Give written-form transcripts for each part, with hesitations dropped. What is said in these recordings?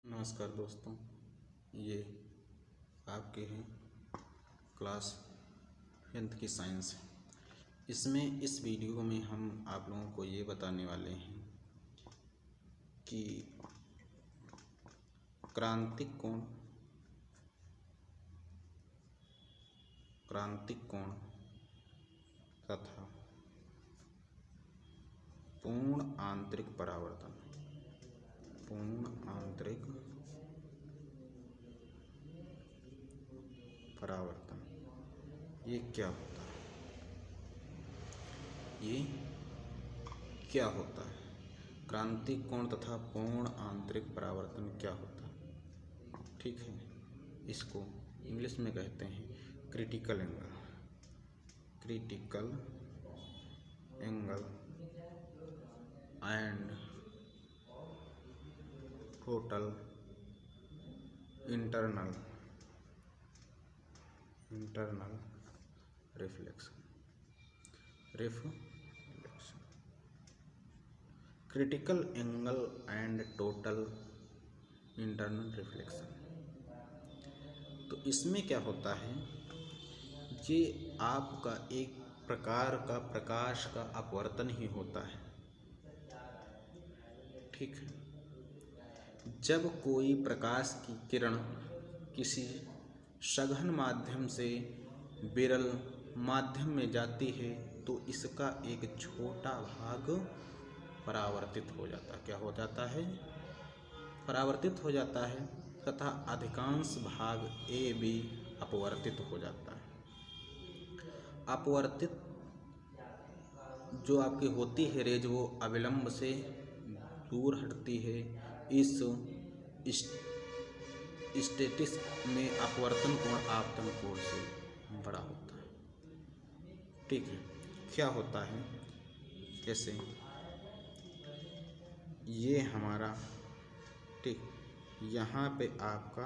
नमस्कार दोस्तों, ये आपके हैं क्लास 10th की साइंस। इसमें इस वीडियो में हम आप लोगों को ये बताने वाले हैं कि क्रांतिक कोण तथा पूर्ण आंतरिक परावर्तन ये क्या होता है? क्रांतिक कोण तथा पूर्ण आंतरिक परावर्तन क्या होता है? ठीक है, इसको इंग्लिश में कहते हैं critical angle and total internal reflection. Critical angle and total internal reflection. तो इसमें क्या होता है, ये आपका एक प्रकार का प्रकाश का अपवर्तन ही होता है। ठीक है, जब कोई प्रकाश की किरण किसी सघन माध्यम से विरल माध्यम में जाती है तो इसका एक छोटा भाग परावर्तित हो जाता है। क्या हो जाता है? परावर्तित हो जाता है तथा अधिकांश भाग ए बी अपवर्तित हो जाता है। अपवर्तित जो आपकी होती है रेज, वो अविलंब से दूर हटती है। इस स्टेटिस में अपवर्तन कोण आपतन कोण से बड़ा होता है। ठीक है, क्या होता है, जैसे ये हमारा, ठीक, यहाँ पे आपका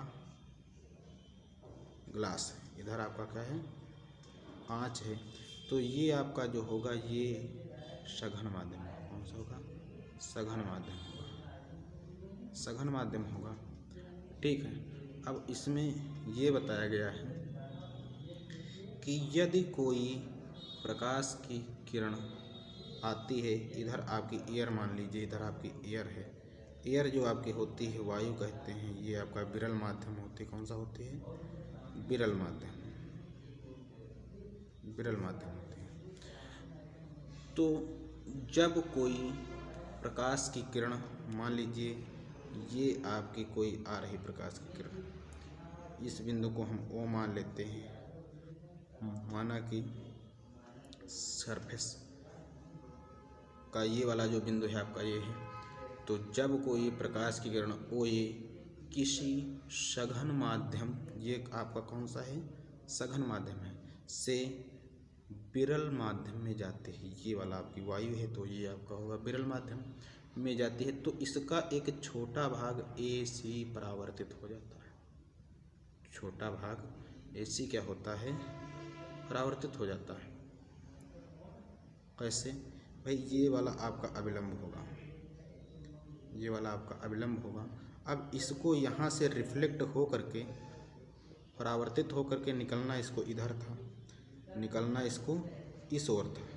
ग्लास है, इधर आपका क्या है, कांच है। तो ये आपका जो होगा ये सघन माध्यम है। कौन सा होगा? सघन माध्यम होगा। ठीक है, अब इसमें ये बताया गया है कि यदि कोई प्रकाश की किरण आती है, इधर आपकी एयर मान लीजिए, इधर आपकी एयर है। एयर जो आपकी होती है वायु कहते हैं, ये आपका विरल माध्यम होती है। कौन सा होती है? विरल माध्यम होती है। तो जब कोई प्रकाश की किरण, मान लीजिए ये आपकी कोई आ रही प्रकाश की किरण, इस बिंदु को हम O मान लेते हैं। माना कि सरफेस का ये वाला जो बिंदु है आपका ये है। तो जब कोई प्रकाश की किरण OA किसी सघन माध्यम, ये आपका कौन सा है? सघन माध्यम है, से विरल माध्यम में जाते हैं। ये वाला आपकी वायु है, तो ये आपका होगा विरल माध्यम में जाती है, तो इसका एक छोटा भाग AC परावर्तित हो जाता है। छोटा भाग AC क्या होता है? परावर्तित हो जाता है। कैसे भाई? ये वाला आपका अविलंब होगा। अब इसको यहाँ से रिफ्लेक्ट हो करके, परावर्तित हो करके निकलना इसको इधर था, निकलना इसको इस ओर था।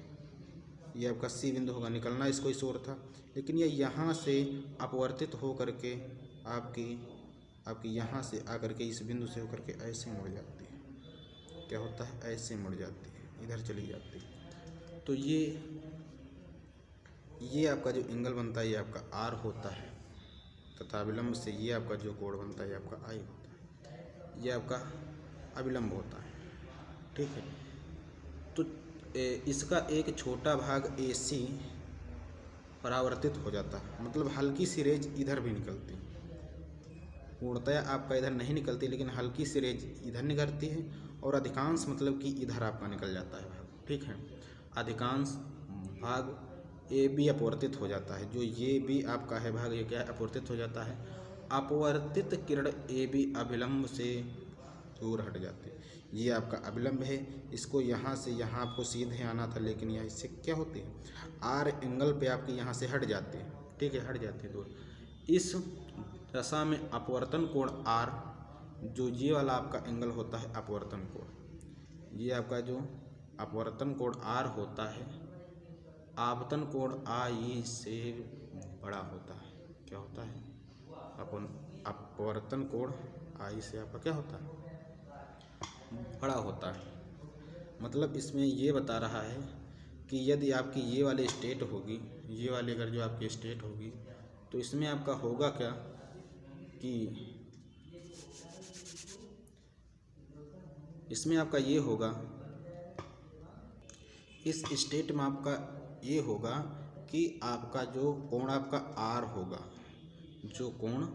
ये आपका C बिंदु होगा, निकलना इसको इस ओर था। लेकिन ये यहाँ से अपवर्तित हो करके आपकी यहाँ से आकर के इस बिंदु से होकर के ऐसे मुड़ जाती है। क्या होता है? ऐसे मुड़ जाती है, इधर चली जाती है। तो ये आपका जो एंगल बनता है ये आपका R होता है, तथा अविलंब से ये आपका जो कोण बनता है ये आपका I होता है। ये आपका अविलंब होता है। ठीक है, तो इसका एक छोटा भाग AC परावर्तित हो जाता है, मतलब हल्की सी रेज इधर भी निकलती है। पूर्णतया आपका इधर नहीं निकलती, लेकिन हल्की सी रेज इधर निकलती है, और अधिकांश मतलब कि इधर आपका निकल जाता है भाग। ठीक है, अधिकांश भाग AB अपवर्तित हो जाता है। जो ये भी आपका है भाग, ये क्या है? अपवर्तित हो जाता है। अपवर्तित किरण AB अविलंब से दूर हट जाती है। ये आपका अविलंब है, इसको यहाँ से यहाँ आपको सीधे आना था, लेकिन यह इससे क्या होती है? R एंगल पे आपकी यहाँ से हट जाती है। ठीक है, हट जाती है दूर। इस दशा में अपवर्तन कोण आर, जो ये वाला आपका एंगल होता है अपवर्तन कोण, ये आपका जो अपवर्तन कोण आर होता है आपतन कोण आई से बड़ा होता है। क्या होता है? अपवर्तन कोण आई से आपका क्या होता है? बड़ा होता है। मतलब इसमें ये बता रहा है कि यदि आपकी ये वाली स्टेट होगी, ये वाली अगर जो आपकी स्टेट होगी, तो इसमें आपका होगा क्या कि इसमें आपका ये होगा, इस स्टेट में आपका ये होगा कि आपका जो कोण आपका आर होगा, जो कोण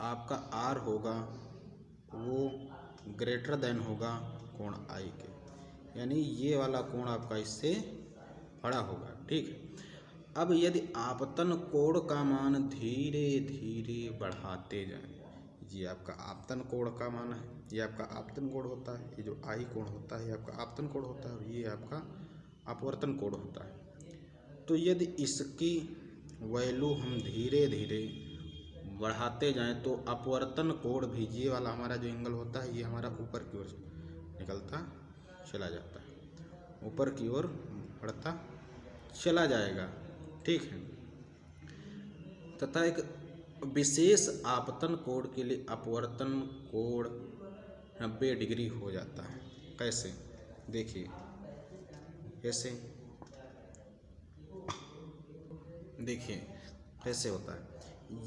आपका आर होगा वो ग्रेटर देन होगा कोण आई के, यानी ये वाला कोण आपका इससे बड़ा होगा। ठीक है। अब यदि आपतन कोण का मान धीरे धीरे बढ़ाते जाएं, ये आपका आपतन कोण का मान है, ये आपका आपतन कोण होता है, ये जो आई कोण होता है ये आपका आपतन कोण होता है, और ये आपका अपवर्तन कोण होता है। तो यदि इसकी वैल्यू हम धीरे धीरे बढ़ाते जाएं तो अपवर्तन कोण भी, ये वाला हमारा जो एंगल होता है ये हमारा ऊपर की ओर निकलता चला जाता है, ऊपर की ओर बढ़ता चला जाएगा। ठीक है। तथा एक विशेष आपतन कोण के लिए अपवर्तन कोण 90 डिग्री हो जाता है। कैसे? देखिए, कैसे देखिए कैसे होता है।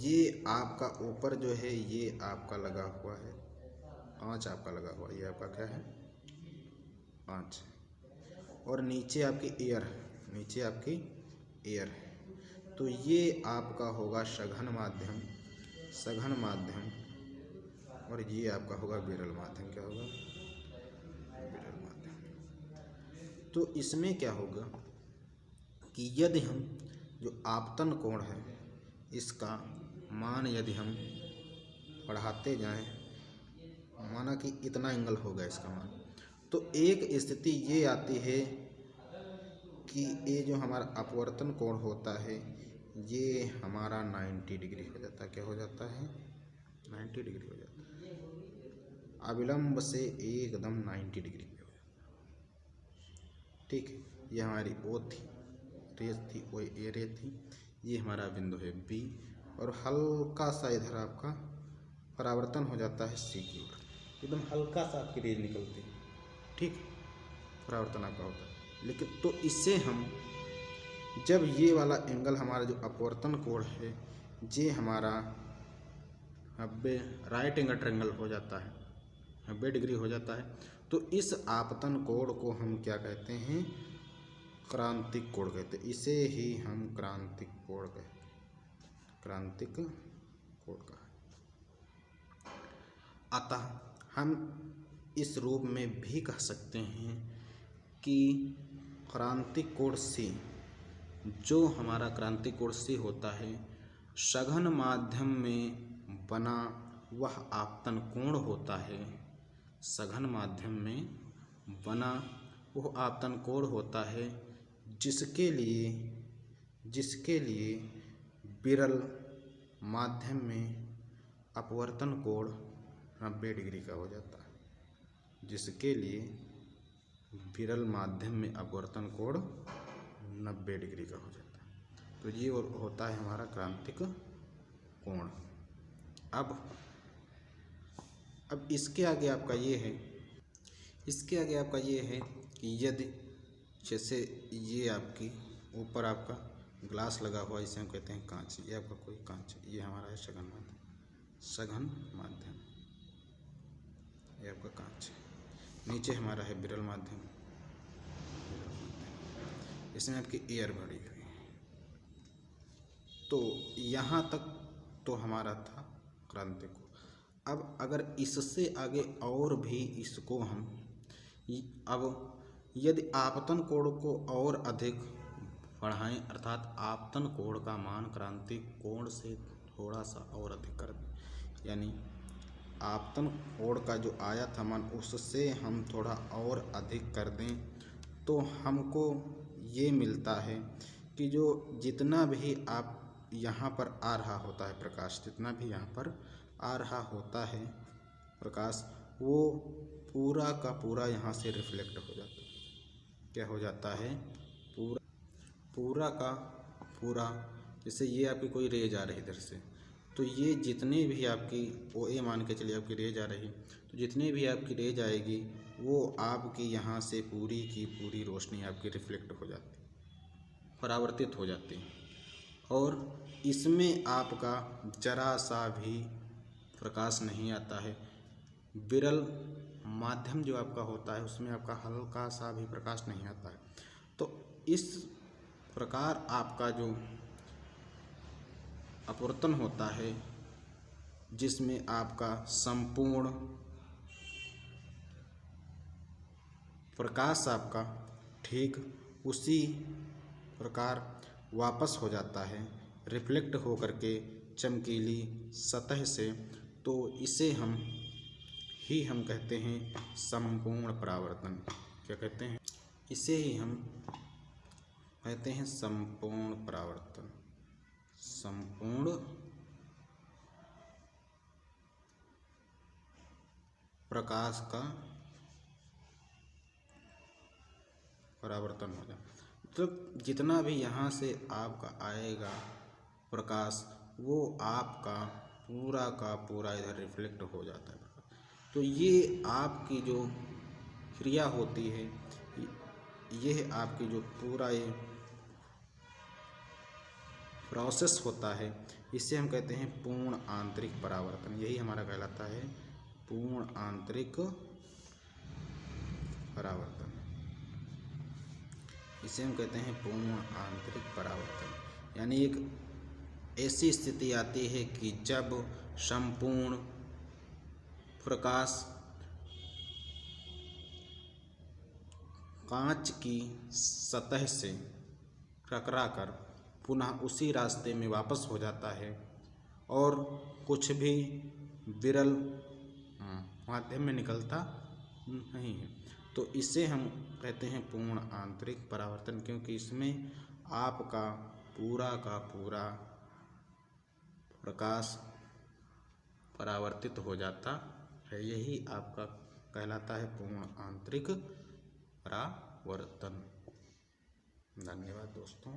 ये आपका ऊपर जो है ये आपका लगा हुआ है आँच, आपका लगा हुआ, ये आपका क्या है? आँच। और नीचे आपकी एयर, नीचे आपकी एयर है। तो ये आपका होगा सघन माध्यम, सघन माध्यम, और ये आपका होगा विरल माध्यम। क्या होगा? विरल माध्यम। तो इसमें क्या होगा कि यदि हम जो आपतन कोण है इसका मान यदि हम बढ़ाते जाएं, माना कि इतना एंगल होगा इसका मान, तो एक स्थिति ये आती है कि ये जो हमारा अपवर्तन कोण होता है ये हमारा 90 डिग्री हो जाता है। क्या हो जाता है? 90 डिग्री हो जाता है। अविलंब से एकदम 90 डिग्री पे हो जाता है। ठीक है। ये हमारी ओ थी, रेस थी, वो ए रे थी, ये हमारा बिंदु है बी, और हल्का सा इधर आपका परावर्तन हो जाता है सी की ओर, एकदम हल्का सा आपकी रेज निकलती है। ठीक, परावर्तन आपका होता है। लेकिन तो इससे हम जब ये वाला एंगल हमारा जो अपवर्तन कोण है ये हमारा 90 राइट एंगल ट्रायंगल हो जाता है, 90 डिग्री हो जाता है, तो इस आपतन कोण को हम क्या कहते हैं? क्रांतिक कोण कहते हैं। इसे ही हम क्रांतिक कोण कहते हैं, क्रांतिक कोण का। अतः हम इस रूप में भी कह सकते हैं कि क्रांतिक कोण C, जो हमारा क्रांतिक कोण C होता है, सघन माध्यम में बना वह आपतन कोण होता है, सघन माध्यम में बना वह आपतन कोण होता है जिसके लिए विरल माध्यम में अपवर्तन कोण 90 डिग्री का हो जाता है, जिसके लिए विरल माध्यम में अपवर्तन कोण 90 डिग्री का हो जाता है। तो ये होता है हमारा क्रांतिक कोण। अब इसके आगे आपका ये है, इसके आगे आपका ये है कि यदि जैसे ये आपकी ऊपर आपका ग्लास लगा हुआ, इसे हम कहते हैं कांच, ये आपका कोई कांच, ये हमारा है सघन माध्यम, सघन माध्यम, ये आपका कांच। नीचे हमारा है विरल माध्यम, इसमें आपकी एयर भरी हुई है। तो यहाँ तक तो हमारा था क्रांतिक कोण। अब अगर इससे आगे और भी इसको हम अब यदि आपतन कोण को और अधिक बढ़ाएं, अर्थात आपतन कोण का मान क्रांतिक कोण से थोड़ा सा और अधिक कर दें, यानी आपतन कोण का जो आया था मान उससे हम थोड़ा और अधिक कर दें, तो हमको ये मिलता है कि जो जितना भी आप यहाँ पर आ रहा होता है प्रकाश, जितना भी यहाँ पर आ रहा होता है प्रकाश, वो पूरा का पूरा यहाँ से रिफ्लेक्ट हो जाता है। क्या हो जाता है? पूरा का पूरा, जैसे ये आपकी कोई रेज आ रही इधर से, तो ये जितने भी आपकी ओ ए मान के चलिए आपकी रेज आ रही, तो जितने भी आपकी रेज आएगी वो आपकी यहाँ से पूरी की पूरी रोशनी आपकी रिफ्लेक्ट हो जाती, परावर्तित हो जाती है। और इसमें आपका जरा सा भी प्रकाश नहीं आता है। विरल माध्यम जो आपका होता है उसमें आपका हल्का सा भी प्रकाश नहीं आता है। तो इस प्रकार आपका जो अपवर्तन होता है, जिसमें आपका संपूर्ण प्रकाश आपका ठीक उसी प्रकार वापस हो जाता है रिफ्लेक्ट हो करके चमकीली सतह से, तो इसे हम कहते हैं संपूर्ण परावर्तन। क्या कहते हैं? इसे ही हम कहते हैं संपूर्ण परावर्तन। संपूर्ण प्रकाश का परावर्तन हो जाए, मतलब जितना भी यहाँ से आपका आएगा प्रकाश वो आपका पूरा का पूरा इधर रिफ्लेक्ट हो जाता है। तो ये आपकी जो क्रिया होती है, यह आपकी जो पूरा ये प्रोसेस होता है, इसे हम कहते हैं पूर्ण आंतरिक परावर्तन। यही हमारा कहलाता है पूर्ण आंतरिक परावर्तन। इसे हम कहते हैं पूर्ण आंतरिक परावर्तन। यानी एक ऐसी स्थिति आती है कि जब संपूर्ण प्रकाश कांच की सतह से टकराकर पुनः उसी रास्ते में वापस हो जाता है और कुछ भी विरल माध्यम में निकलता नहीं है। तो इसे हम कहते हैं पूर्ण आंतरिक परावर्तन, क्योंकि इसमें आपका पूरा का पूरा प्रकाश परावर्तित हो जाता है। यही आपका कहलाता है पूर्ण आंतरिक परावर्तन। धन्यवाद दोस्तों।